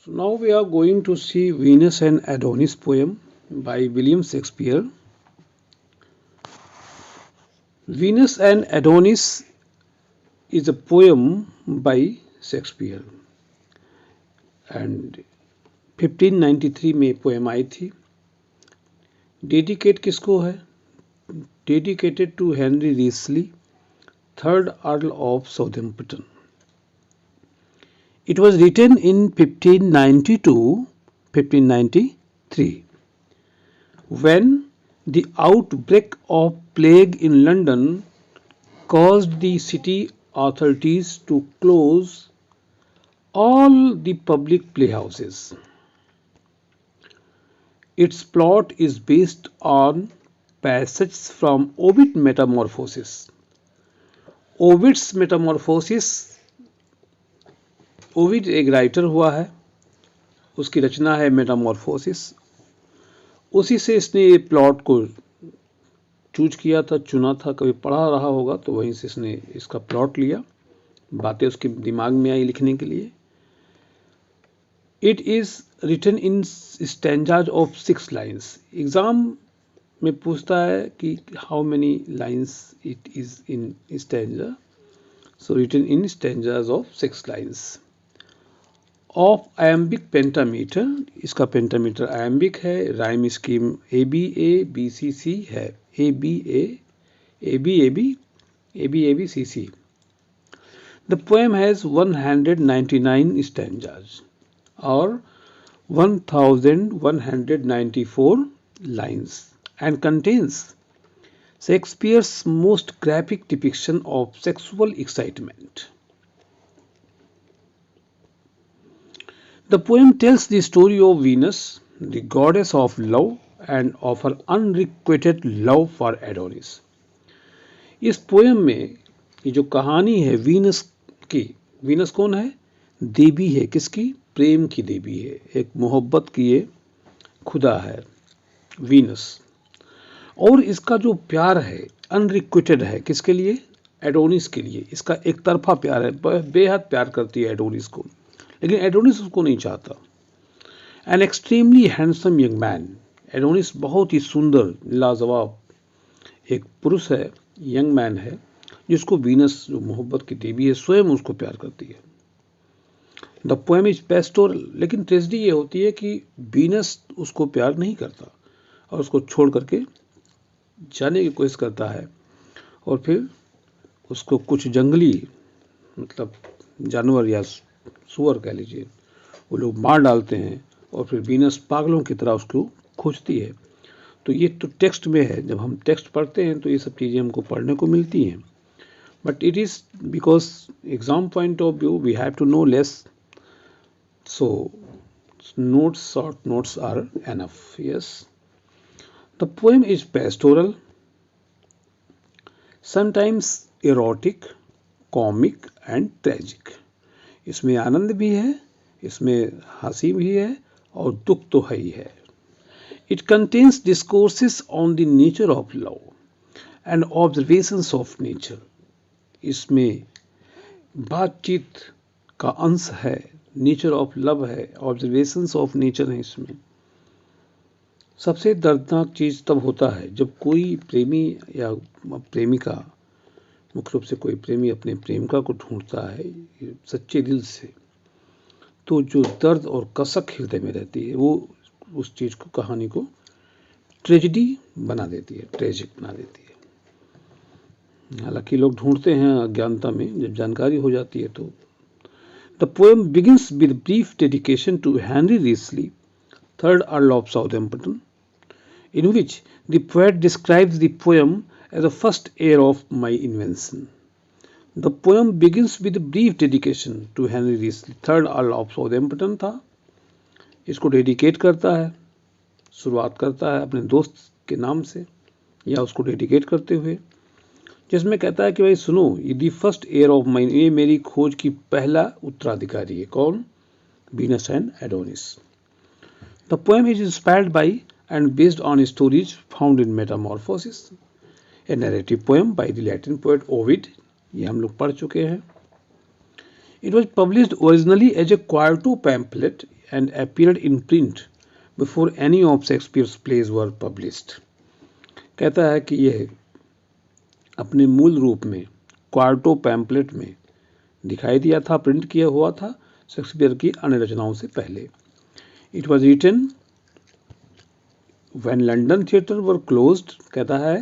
So now we are going to see Venus and Adonis poem by William Shakespeare. Venus and Adonis is a poem by Shakespeare and 1593 में poem I थी. Dedicate किसको है? Dedicated to Henry Wriothesley, third Earl of Southampton. It was written in 1592-1593 when the outbreak of plague in London caused the city authorities to close all the public playhouses. Its plot is based on passages from Ovid's Metamorphoses. Ovid's Metamorphoses, Ovid एक writer हुआ है, उसकी रचना है Metamorphosis. उसी से इसने ये plot को चूज किया था, चुना था. कभी पढ़ा रहा होगा तो वहीं से इसने इसका प्लॉट लिया, बातें उसके दिमाग में आई लिखने के लिए. It is written in stanzas of 6 lines. Exam में पूछता है कि how many lines it is in stanza. So written in stanzas of 6 lines. Of iambic pentameter, इसका पेंटामीटर आयम्बिक है. राइम स्कीम ABA BCC है. ABA ABAB ABAB CC. The poem has 199 stanzas or 1194 lines and contains Shakespeare's most graphic depiction of sexual excitement. The poem tells the story of Venus, the goddess of love, and of her unrequited love for Adonis. इस poem में ये जो कहानी है Venus की, Venus कौन है? देवी है. किसकी? प्रेम की देवी है. एक मोहब्बत की ये खुदा है वीनस. और इसका जो प्यार है अनरिक्विटेड है. किसके लिए? एडोनिस के लिए. इसका एक तरफा प्यार है, बेहद प्यार करती है एडोनिस को, लेकिन एडोनिस उसको नहीं चाहता. An extremely handsome young man. Adonis बहुत ही सुंदर लाजवाब एक पुरुष है, यंग मैन है, जिसको वीनस जो मोहब्बत की देवी है स्वयं उसको प्यार करती है. The poem is pastoral. लेकिन ट्रेजेडी ये होती है कि वीनस उसको प्यार नहीं करता और उसको छोड़ करके जाने की कोशिश करता है. और फिर उसको कुछ जंगली मतलब जानवर या सुअर कह लीजिए, वो लोग मार डालते हैं और फिर वीनस पागलों की तरह उसको खोजती है. तो ये तो टेक्स्ट में है. जब हम टेक्स्ट पढ़ते हैं तो ये सब चीज़ें हमको पढ़ने को मिलती हैं. But it is because exam point of view we have to know less, so notes, short notes are enough. Yes, the poem is pastoral, sometimes erotic, comic and tragic. इसमें आनंद भी है, इसमें हंसी भी है और दुख तो है ही है. It contains discourses on the nature of love and observations of nature. इसमें बातचीत का अंश है, नेचर ऑफ लव है, ऑब्जर्वेशंस ऑफ नेचर है. इसमें सबसे दर्दनाक चीज़ तब होता है जब कोई प्रेमी या प्रेमिका, मुख्य रूप से कोई प्रेमी अपने प्रेमिका को ढूंढता है सच्चे दिल से, तो जो दर्द और कसक हृदय में रहती है वो उस चीज़ को, कहानी को ट्रेजेडी बना देती है, ट्रेजिक बना देती है. हालांकि लोग ढूंढते हैं अज्ञानता में, जब जानकारी हो जाती है तो. The poem begins with brief dedication to Henry Wriothesley, third Earl of Southampton, in which the poet describes the poem as the first heir of my invention. The poem begins with a brief dedication to Henry Risley, third Earl of Southampton था. इसको dedicate करता है, शुरुआत करता है अपने दोस्त के नाम से या उसको डेडिकेट करते हुए, जिसमें कहता है कि भाई सुनो, ये the first air of mine, ये मेरी खोज की पहला उत्तराधिकारी है. कौन? Venus and Adonis. The poem is inspired by and based on stories found in Metamorphoses, a narrative poem by the Latin poet Ovid. ये हम लोग पढ़ चुके हैं. It was published originally as a quarto pamphlet and appeared in print before any of Shakespeare's plays were published. कहता है कि यह अपने मूल रूप में क्वार्टो पैम्पलेट में दिखाई दिया था, प्रिंट किया हुआ था शेक्सपियर की अन्य रचनाओं से पहले. It was written when London theatre were closed. कहता है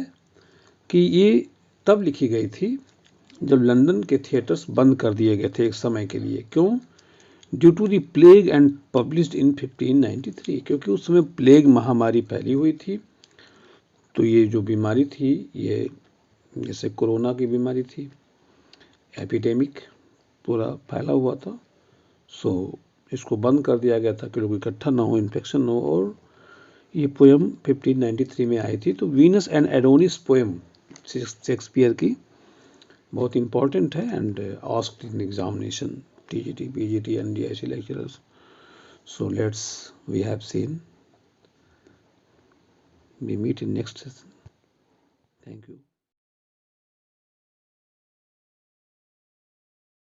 कि ये तब लिखी गई थी जब लंदन के थिएटर्स बंद कर दिए गए थे एक समय के लिए. क्यों? Due to the plague and published in 1593. क्योंकि उस समय प्लेग महामारी फैली हुई थी. तो ये जो बीमारी थी ये जैसे कोरोना की बीमारी थी, एपिडेमिक पूरा फैला हुआ था. सो इसको बंद कर दिया गया था कि लोग इकट्ठा ना हो, इन्फेक्शन ना हो. और ये पोएम 1593 में आई थी. तो Venus and Adonis poem Shakespeare की बहुत इंपॉर्टेंट है and asked in examination TGT, PGT and DIC lecturers. So we have seen. We meet in next session. Thank you.